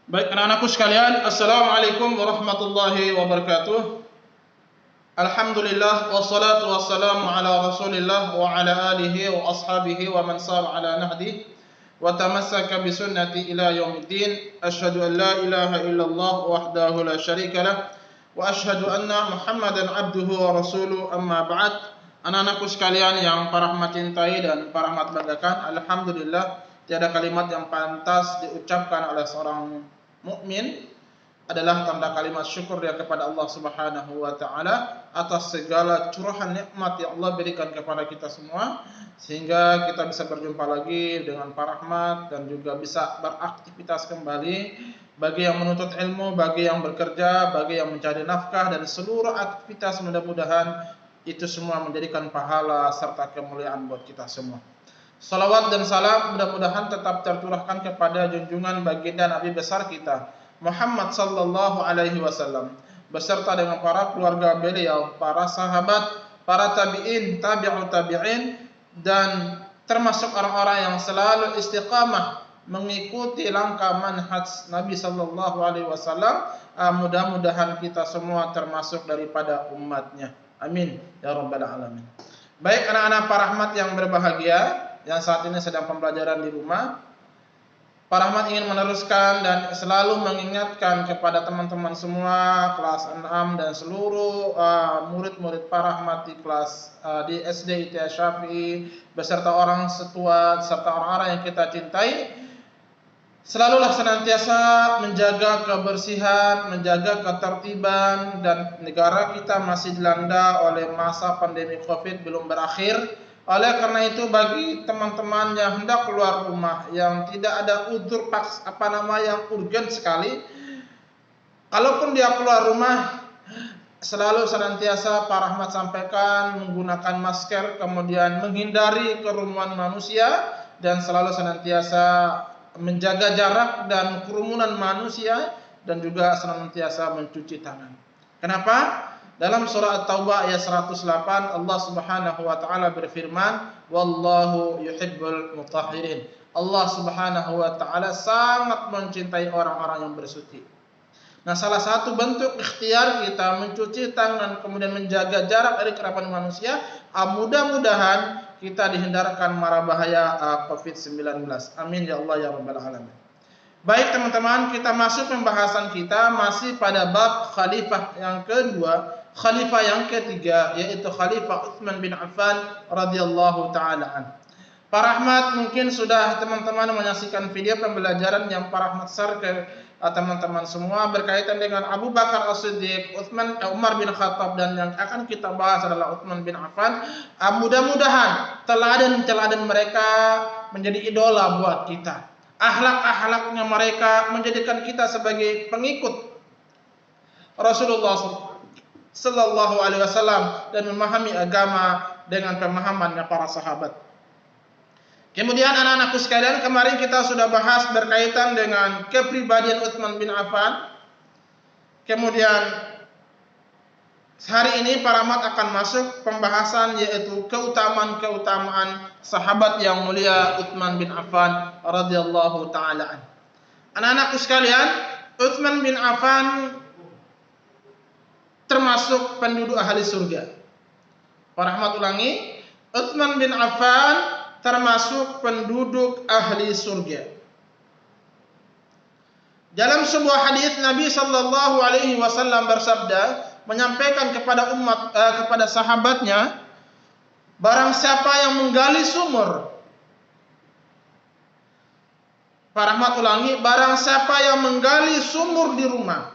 Baik anak-anakku sekalian, Assalamualaikum warahmatullahi wabarakatuh. Alhamdulillah wassalatu wassalamu ala Rasulillah wa ala alihi wa ashabihi wa man sar ala nahdi wa tamassaka bi sunnati ila yaumiddin. Asyhadu an la ilaha illallah wahdahu la syarika lah wa asyhadu anna Muhammadan abduhu wa rasuluh, amma ba'd. Anak-anakku sekalian yang para rahmat cintai dan para rahmat banggakan, alhamdulillah tiada kalimat yang pantas diucapkan oleh seorang mukmin adalah tanda kalimat syukur dia kepada Allah Subhanahu wa taala atas segala curahan nikmat yang Allah berikan kepada kita semua, sehingga kita bisa berjumpa lagi dengan para rahmat dan juga bisa beraktivitas kembali, bagi yang menuntut ilmu, bagi yang bekerja, bagi yang mencari nafkah, dan seluruh aktivitas mudah-mudahan itu semua menjadikan pahala serta kemuliaan buat kita semua. Salawat dan salam mudah-mudahan tetap tercurahkan kepada junjungan baginda Nabi besar kita Muhammad sallallahu alaihi wasallam beserta dengan para keluarga beliau, para sahabat, para tabi'in, tabi'ut tabi'in, dan termasuk orang-orang yang selalu istiqamah mengikuti langkah manhaj Nabi sallallahu alaihi wasallam. Mudah-mudahan kita semua termasuk daripada umatnya. Amin ya rabbal alamin. Baik anak-anak para rahmat yang berbahagia, yang saat ini sedang pembelajaran di rumah, Pak Rahmat ingin meneruskan dan selalu mengingatkan kepada teman-teman semua kelas 6 dan seluruh murid-murid Pak Rahmat di kelas di SD ITIA Syafi'i beserta orang setua serta orang-orang yang kita cintai, selalulah senantiasa menjaga kebersihan, menjaga ketertiban, dan negara kita masih dilanda oleh masa pandemi Covid belum berakhir. Oleh karena itu, bagi teman-teman yang hendak keluar rumah yang tidak ada udzur yang urgen sekali, kalaupun dia keluar rumah, selalu senantiasa Pak Rahmat sampaikan menggunakan masker, kemudian menghindari kerumunan manusia, dan selalu senantiasa menjaga jarak dan kerumunan manusia, dan juga senantiasa mencuci tangan. Kenapa? Dalam surah At-Taubah ayat 108 Allah Subhanahu wa taala berfirman, wallahu yuhibbul mutahhirin. Allah Subhanahu wa taala sangat mencintai orang-orang yang bersuci. Nah, salah satu bentuk ikhtiar kita mencuci tangan kemudian menjaga jarak dari kerumunan manusia, mudah-mudahan kita dihindarkan mara bahaya Covid-19. Amin ya Allah ya rabbal alamin. Baik teman-teman, kita masuk pembahasan kita masih pada bab khalifah yang kedua, khalifah yang ketiga, yaitu Khalifah Utsman bin Affan radhiyallahu taala an. Para rahmat, mungkin sudah teman-teman menyaksikan video pembelajaran yang para rahmat share ke teman-teman semua berkaitan dengan Abu Bakar As-Siddiq, Umar bin Khattab, dan yang akan kita bahas adalah Utsman bin Affan. Mudah-mudahan teladan-teladan mereka menjadi idola buat kita. Akhlak-akhlaknya mereka menjadikan kita sebagai pengikut Rasulullah sallallahu alaihi wasallam dan memahami agama dengan pemahamannya para sahabat. Kemudian anak-anakku sekalian, kemarin kita sudah bahas berkaitan dengan kepribadian Utsman bin Affan. Kemudian hari ini para rahmat akan masuk pembahasan yaitu keutamaan-keutamaan sahabat yang mulia Utsman bin Affan radhiyallahu taala an. Anak-anakku sekalian, Utsman bin Affan termasuk penduduk ahli surga. Para rahmat ulangi, Utsman bin Affan termasuk penduduk ahli surga. Dalam sebuah hadis Nabi sallallahu alaihi wasallam bersabda, menyampaikan kepada kepada sahabatnya, barang siapa yang menggali sumur, para rahmat ulangi, barang siapa yang menggali sumur di rumah,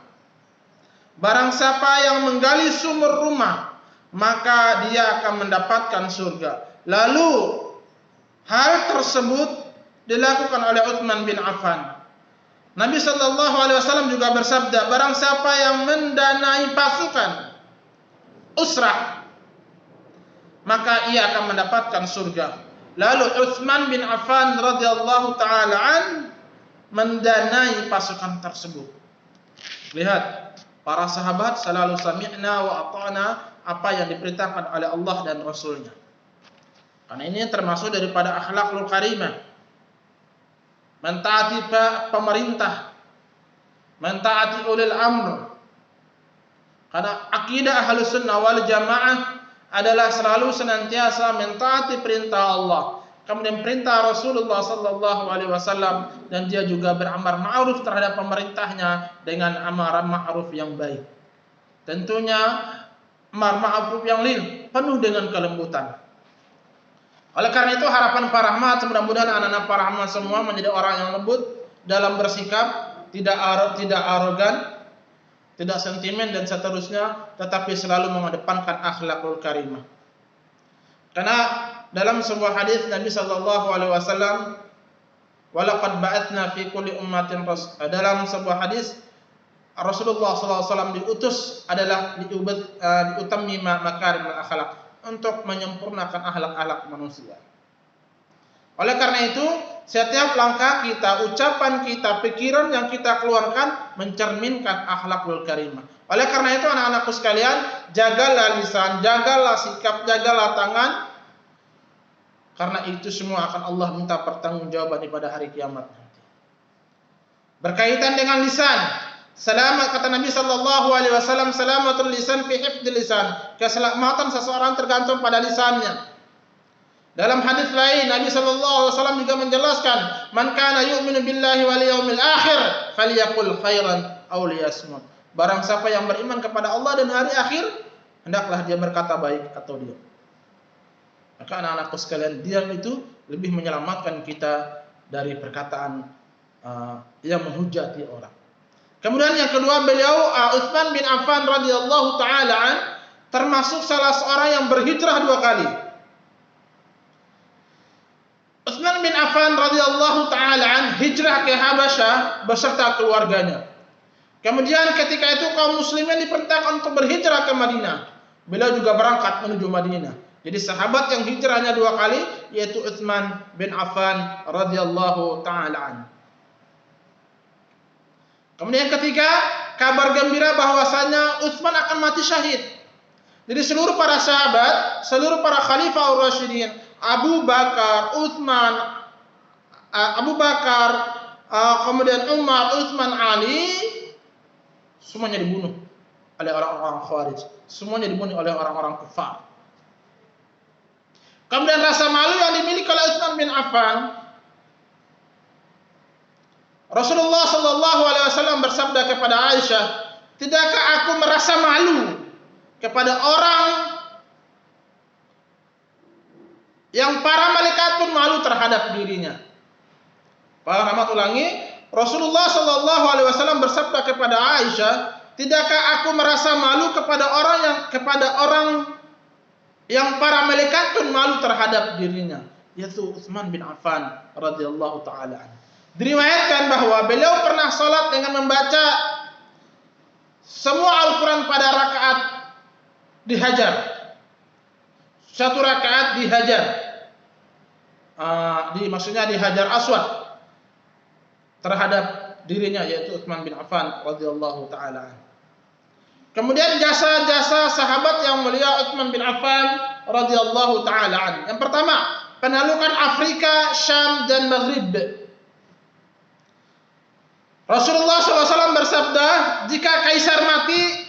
barang siapa yang menggali sumur rumah, maka dia akan mendapatkan surga. Lalu hal tersebut dilakukan oleh Utsman bin Affan. Nabi sallallahu alaihi wasallam juga bersabda, barang siapa yang mendanai pasukan usrah, maka ia akan mendapatkan surga. Lalu Utsman bin Affan radhiyallahu taala an mendanai pasukan tersebut. Lihat, para sahabat selalu sami'na wa ata'na apa yang diperintahkan oleh Allah dan Rasulnya. Karena ini termasuk daripada akhlakul karimah. Mentaati pemerintah, mentaati ulil amr. Karena akidah Ahlus Sunnah wal Jamaah adalah selalu senantiasa mentaati perintah Allah, kemudian perintah Rasulullah sallallahu alaihi wasallam, dan dia juga beramar ma'ruf terhadap pemerintahnya dengan amar ma'ruf yang baik. Tentunya amar ma'ruf yang lin, penuh dengan kelembutan. Oleh karena itu harapan para rahmat, mudah-mudahan anak-anak para rahmat semua menjadi orang yang lembut dalam bersikap, tidak arogan, tidak sentimen dan seterusnya, tetapi selalu mengedepankan akhlakul karimah. Karena dalam sebuah hadis Nabi sallallahu alaihi wasallam, walaqad ba'atna fi kulli ummatin dalam sebuah hadis Rasulullah sallallahu alaihi wasallam diutus adalah diutammima makarimul akhlak, untuk menyempurnakan akhlak-akhlak manusia. Oleh karena itu, setiap langkah kita, ucapan kita, pikiran yang kita keluarkan mencerminkan akhlakul karimah. Oleh karena itu anak-anakku sekalian, jagalah lisan, jagalah sikap, jagalah tangan. Karena itu semua akan Allah minta pertanggungjawaban pada hari kiamat nanti. Berkaitan dengan lisan, selamat kata Nabi sallallahu alaihi wasallam, salamatul lisan fi hifdzil lisan. Keselamatan seseorang tergantung pada lisannya. Dalam hadis lain Nabi sallallahu alaihi wasallam juga menjelaskan, "Man kana yu'minu billahi wal yaumil akhir falyaqul khairan aw liyasmut." Barang siapa yang beriman kepada Allah dan hari akhir, hendaklah dia berkata baik atau diam. Maka anak-anakku sekalian, diam itu lebih menyelamatkan kita dari perkataan yang menghujati orang. Kemudian yang kedua, beliau Utsman bin Affan radhiyallahu taala an termasuk salah seorang yang berhijrah 2 kali. Utsman bin Affan radhiyallahu taala an hijrah ke Habasyah beserta keluarganya. Kemudian ketika itu kaum muslimin diperintahkan untuk berhijrah ke Madinah. Beliau juga berangkat menuju Madinah. Jadi sahabat yang hijrahnya 2 kali yaitu Utsman bin Affan radhiyallahu taala an. Kemudian ketiga, kabar gembira bahwasanya Utsman akan mati syahid. Jadi seluruh para sahabat, seluruh para khalifah ar-rasyidin, Abu Bakar, Utsman, kemudian Umar, Utsman, Ali, semuanya dibunuh oleh orang-orang Khawarij. Semuanya dibunuh oleh orang-orang kufar. Kemudian rasa malu yang dimiliki oleh Utsman bin Affan, Rasulullah sallallahu alaihi wasallam bersabda kepada Aisyah, "Tidakkah aku merasa malu kepada orang yang para malaikat pun malu terhadap dirinya?" Para rahmat ulangi, Rasulullah sallallahu alaihi wasallam bersabda kepada Aisyah, "Tidakkah aku merasa malu kepada orang yang para malaikat pun malu terhadap dirinya?" Yaitu Utsman bin Affan radhiyallahu taala anhu. Diriwayatkan bahwa beliau pernah salat dengan membaca semua Al-Quran pada rakaat dihajar. 1 rakaat dihajar. Maksudnya dihajar aswad terhadap dirinya yaitu Utsman bin Affan radhiyallahu taala. Kemudian jasa-jasa sahabat yang mulia Utsman bin Affan radhiyallahu taala. Yang pertama, penaklukan Afrika, Syam dan Maghrib. Rasulullah SAW bersabda, "Jika kaisar mati,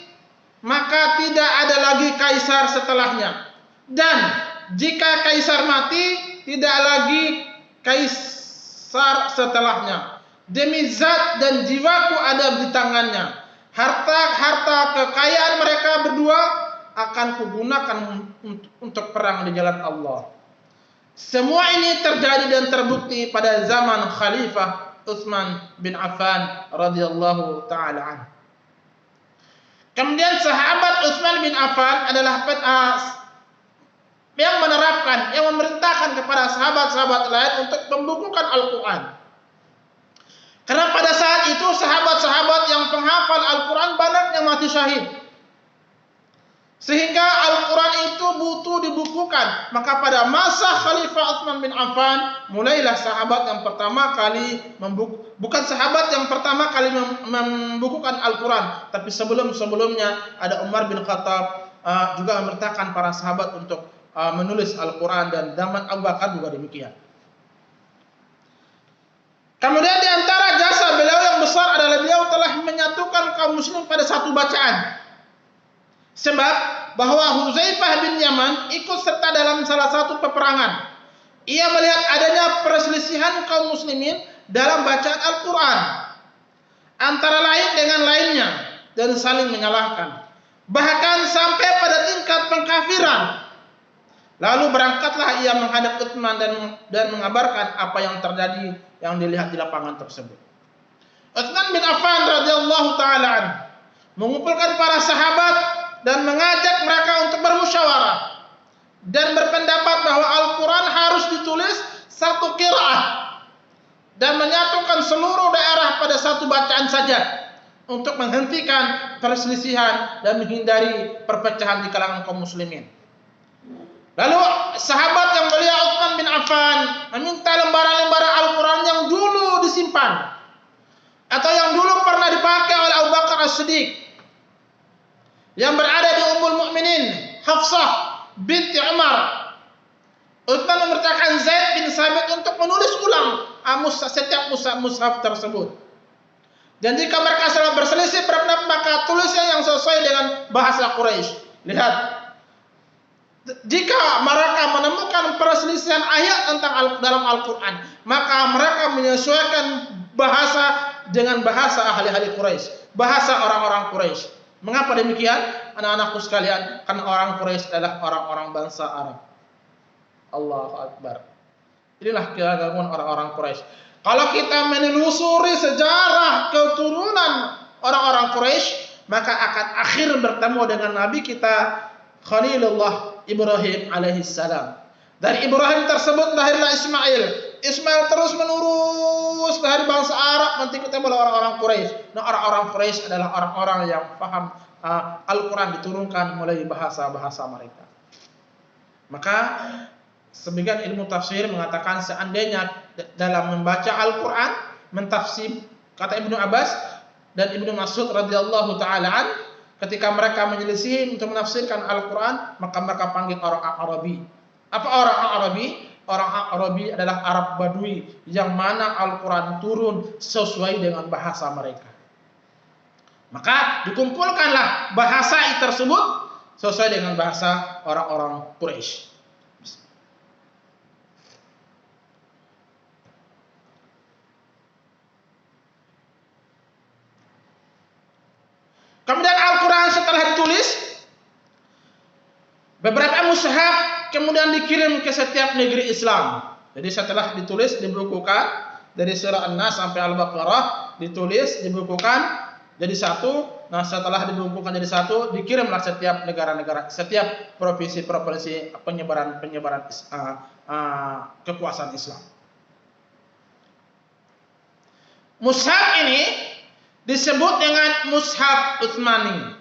maka tidak ada lagi kaisar setelahnya. Dan jika kaisar mati, tidak lagi kaisar setelahnya. Demi zat dan jiwaku ada di tangannya. Harta kekayaan mereka berdua akan kugunakan untuk perang di jalan Allah." Semua ini terjadi dan terbukti pada zaman Khalifah Utsman bin Affan radhiyallahu taala anhu. Kemudian sahabat Utsman bin Affan adalah yang menerapkan, yang memerintahkan kepada sahabat-sahabat lain untuk membukukan Al-Quran. Karena pada saat itu sahabat-sahabat yang penghafal Al-Quran banyak yang mati syahid. Sehingga Al-Quran itu butuh dibukukan. Maka pada masa Khalifah Utsman bin Affan, mulailah sahabat yang pertama kali bukan sahabat yang pertama kali membukukan Al-Quran, tapi sebelumnya ada Umar bin Khattab juga memerintahkan para sahabat untuk menulis Al-Quran, dan zaman Abu Bakar juga demikian. Kemudian di antara jasa beliau yang besar adalah beliau telah mengumpulkan kaum muslim pada satu bacaan. Sebab bahwa Hudzaifah bin Yaman ikut serta dalam salah satu peperangan. Ia melihat adanya perselisihan kaum muslimin dalam bacaan Al-Quran antara lain dengan lainnya dan saling menyalahkan, bahkan sampai pada tingkat pengkafiran. Lalu berangkatlah ia menghadap Utsman dan mengabarkan apa yang terjadi yang dilihat di lapangan tersebut. Utsman bin Affan radhiyallahu taala anhu mengumpulkan para sahabat dan mengajak mereka untuk bermusyawarah dan berpendapat bahwa Al-Quran harus ditulis satu qiraah dan menyatukan seluruh daerah pada satu bacaan saja untuk menghentikan perselisihan dan menghindari perpecahan di kalangan kaum muslimin. Lalu sahabat yang mulia Utsman bin Affan meminta lembaran-lembaran Al-Quran yang dulu disimpan atau yang dulu pernah dipakai oleh Abu Bakar As-Siddiq yang berada di Ummul Mukminin Hafsah binti Umar. Utsman memerintahkan Zaid bin Sabit untuk menulis ulang setiap mushaf tersebut. Dan jika mereka salah berselisih berpendapat, maka tulisnya yang sesuai dengan bahasa Quraisy. Lihat, jika mereka menemukan perselisihan ayat dalam Al-Quran, maka mereka menyesuaikan bahasa dengan bahasa ahli-ahli Quraisy, bahasa orang-orang Quraisy. Mengapa demikian? Anak-anakku sekalian, karena orang Quraisy adalah orang-orang bangsa Arab. Allahu Akbar. Inilah keagamaan orang-orang Quraisy. Kalau kita menelusuri sejarah keturunan orang-orang Quraisy, maka akan akhir bertemu dengan Nabi kita Khalilullah Ibrahim alaihissalam. Dari Ibrahim tersebut lahirlah Ismail. Ismail terus menurus dari bangsa Arab, nanti ketemu orang-orang Quraisy. Nah, orang-orang Quraisy adalah orang-orang yang paham Al-Quran diturunkan melalui bahasa-bahasa mereka. Maka sebagian ilmu tafsir mengatakan seandainya dalam membaca Al-Quran, mentafsir, kata Ibnu Abbas dan Ibnu Mas'ud radhiyallahu taala ketika mereka menyelisih untuk menafsirkan Al-Quran, maka mereka panggil orang Arabi. Apa orang Arabi? Orang Arabi adalah Arab Badui yang mana Al-Quran turun sesuai dengan bahasa mereka. Maka dikumpulkanlah bahasa tersebut sesuai dengan bahasa orang-orang Quraisy. Kemudian Al-Quran setelah ditulis, beberapa mushaf kemudian dikirim ke setiap negeri Islam. Jadi setelah ditulis, dibukukan dari surah An-Nas sampai Al-Baqarah, ditulis, dibukukan jadi satu. Nah, setelah dibukukan jadi satu, dikirimlah setiap negara-negara, setiap provinsi-provinsi penyebaran kekuasaan Islam. Mushaf ini disebut dengan Mushaf Utsmani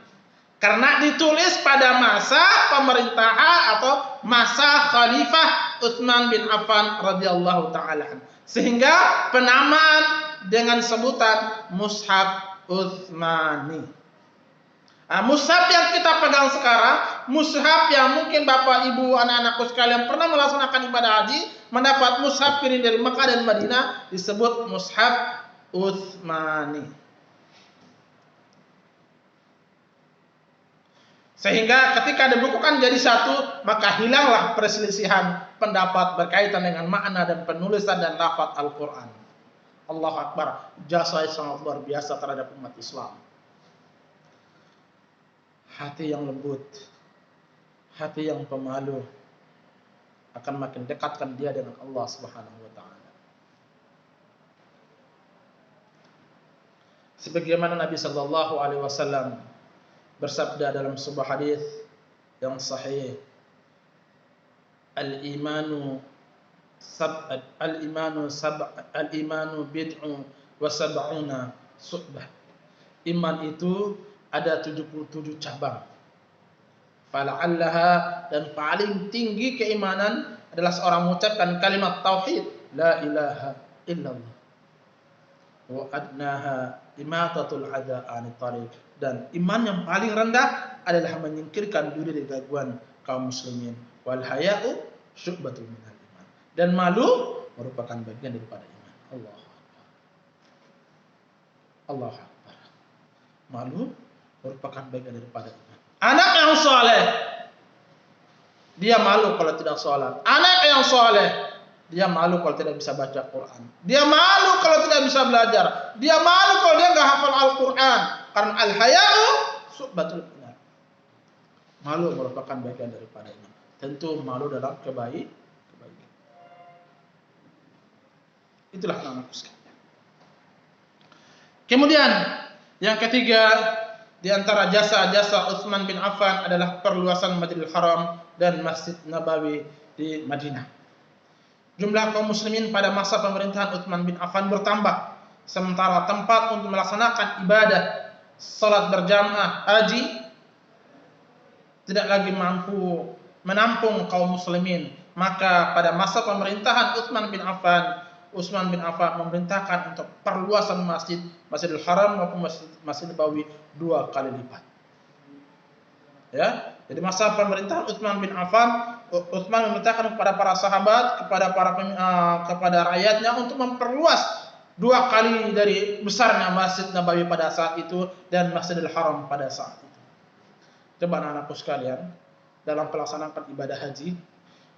karena ditulis pada masa pemerintahan atau masa Khalifah Utsman bin Affan radhiyallahu taala, sehingga penamaan dengan sebutan Mushaf Utsmani. Mushaf yang kita pegang sekarang, mushaf yang mungkin Bapak Ibu anak-anakku sekalian pernah melaksanakan ibadah haji, mendapat mushaf kirim dari Mekah dan Madinah, disebut Mushaf Utsmani. Sehingga ketika dibukukan jadi satu, maka hilanglah perselisihan pendapat berkaitan dengan makna dan penulisan dan lafaz Al-Quran. Allahu Akbar. Jasa yang sangat luar biasa terhadap umat Islam. Hati yang lembut, hati yang pemalu akan makin dekatkan dia dengan Allah Subhanahu wa taala. Sebagaimana Nabi sallallahu alaihi wasallam bersabda dalam sebuah hadis yang sahih, al-imanu bid'un wa sab'una su'bah. Iman itu ada 77 cabang. Fala'allaha, dan paling tinggi keimanan adalah seorang mengucapkan kalimat tauhid, la ilaha illallah. Wa adnaha imatatul adha 'anit thariq. Dan iman yang paling rendah adalah menyingkirkan diri dari gangguan kaum muslimin. Wal haya'u syu'batul minal iman. Dan malu merupakan bagian daripada iman. Allah Akbar. Malu merupakan bagian daripada iman. Anak yang soleh, dia malu kalau tidak sholat. Anak yang soleh, dia malu kalau tidak bisa baca Quran. Dia malu kalau tidak bisa belajar. Dia malu kalau dia nggak hafal Al-Quran. Karena al-haya'u su'batul iman. Malu merupakan bagian daripada iman. Tentu malu dalam kebaikan. Itulah anak-anakku sekalian. Kemudian yang ketiga, di antara jasa-jasa Utsman bin Affan adalah perluasan Masjidil Haram dan Masjid Nabawi di Madinah. Jumlah kaum muslimin pada masa pemerintahan Utsman bin Affan bertambah, sementara tempat untuk melaksanakan ibadah salat berjamaah, haji tidak lagi mampu menampung kaum muslimin. Maka pada masa pemerintahan Utsman bin Affan memerintahkan untuk perluasan Masjidil Haram maupun Masjid Nabawi 2 kali lipat. Ya, jadi masa pemerintahan Utsman bin Affan, Utsman memerintahkan kepada para sahabat, kepada rakyatnya untuk memperluas 2 kali dari besarnya Masjid Nabawi pada saat itu dan Masjidil Haram pada saat itu. Coba anak-anakku sekalian, dalam pelaksanaan ibadah haji,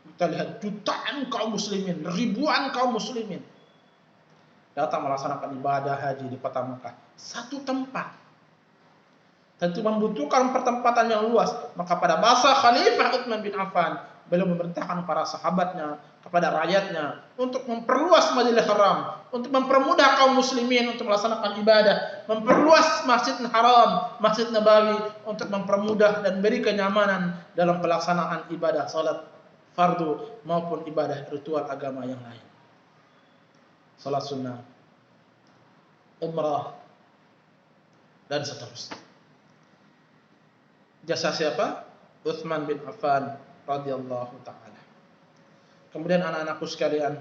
kita lihat jutaan kaum muslimin, ribuan kaum muslimin datang melaksanakan ibadah haji di kota Mekah. Satu tempat. Tentu membutuhkan pertempatan yang luas. Maka pada masa Khalifah Utsman bin Affan, beliau memerintahkan para sahabatnya kepada rakyatnya untuk memperluas Masjidil Haram, untuk mempermudah kaum muslimin untuk melaksanakan ibadah, memperluas Masjidil Haram, Masjid Nabawi untuk mempermudah dan beri kenyamanan dalam pelaksanaan ibadah salat fardu maupun ibadah ritual agama yang lain. Salat sunnah, umrah, dan seterusnya. Jasa siapa? Utsman bin Affan radhiyallahu taala. Kemudian anak-anakku sekalian,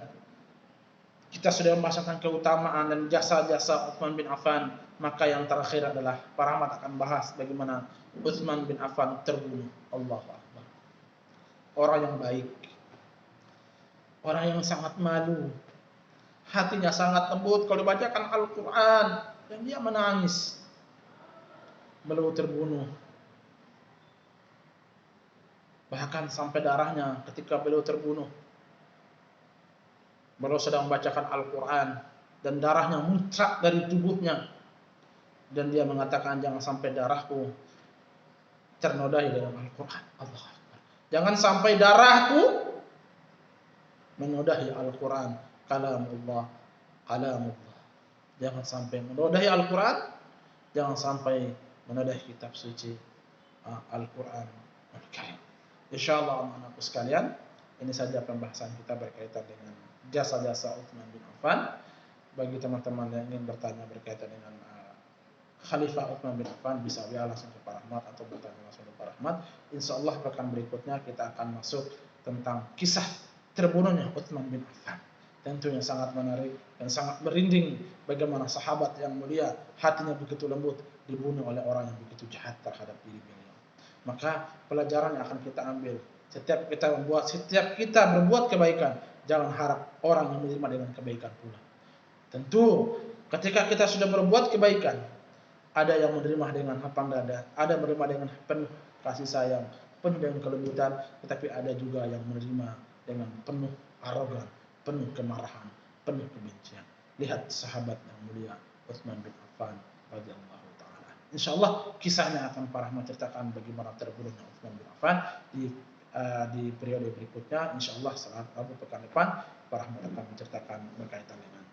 kita sudah membahasakan keutamaan dan jasa-jasa Utsman bin Affan, maka yang terakhir adalah para ulama akan bahas bagaimana Utsman bin Affan terbunuh. Allahu Akbar. Orang yang baik, orang yang sangat malu, hatinya sangat lembut kalau dibacakan Al-Quran, dan dia menangis. Beliau terbunuh. Bahkan sampai darahnya ketika beliau terbunuh. Beliau sedang membacakan Al-Quran dan darahnya muncrat dari tubuhnya. Dan dia mengatakan, jangan sampai darahku ternodai dalam Al-Quran. Allah Akbar. Jangan sampai darahku menodai Al-Quran. Kalamullah. Jangan sampai menodai Al-Quran. Jangan sampai menodai kitab suci Al-Quran. InsyaAllah anak-anakku sekalian, ini saja pembahasan kita berkaitan dengan jasa-jasa Utsman bin Affan. Bagi teman-teman yang ingin bertanya berkaitan dengan Khalifah Utsman bin Affan, bisa via langsung ke Pak Rahmat atau bertanya langsung ke Pak Rahmat. InsyaAllah pekan berikutnya kita akan masuk tentang kisah terbunuhnya Utsman bin Affan. Tentunya sangat menarik dan sangat merinding bagaimana sahabat yang mulia, hatinya begitu lembut, dibunuh oleh orang yang begitu jahat terhadap diri beliau. Maka pelajaran yang akan kita ambil, setiap kita berbuat kebaikan, jangan harap orang yang menerima dengan kebaikan pula. Tentu ketika kita sudah berbuat kebaikan, ada yang menerima dengan lapang dada, ada yang menerima dengan penuh kasih sayang, penuh dengan kelembutan, tetapi ada juga yang menerima dengan penuh arogan, penuh kemarahan, penuh kebencian. Lihat sahabat yang mulia Utsman bin Affan radhiyallahu. InsyaAllah kisahnya akan Pak Rahmat ceritakan bagaimana terbunuhnya Utsman bin Affan di periode berikutnya. InsyaAllah saat Rabu pekan depan Pak Rahmat akan menceritakan berkaitan dengan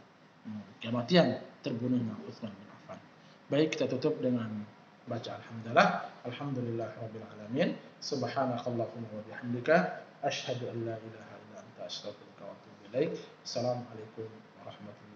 kematian terbunuhnya Utsman bin Affan. Baik, kita tutup dengan baca Alhamdulillah. Alhamdulillahirabbil alamin. Subhanakallahumma wa bihamdika asyhadu an la ilaha illa anta astaghfiruka wa atubu ilaik. Assalamualaikum warahmatullahi wabarakatuh.